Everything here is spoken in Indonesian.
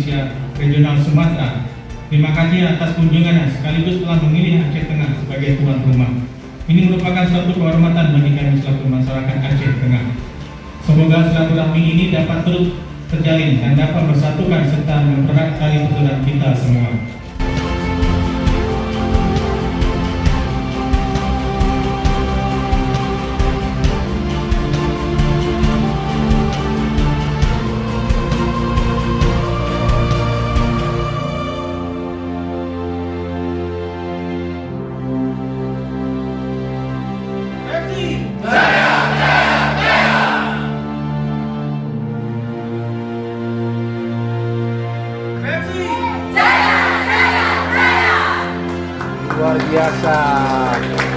Indonesia Regional Sumatera. Terima kasih atas kunjungannya sekaligus telah memilih Aceh Tengah sebagai tuan rumah. Ini merupakan suatu kehormatan bagi kami selaku masyarakat Aceh Tengah. Semoga silaturahmi ini dapat terus terjalin dan dapat bersatukan serta mempererat tali persaudaraan kita semua. Luar biasa.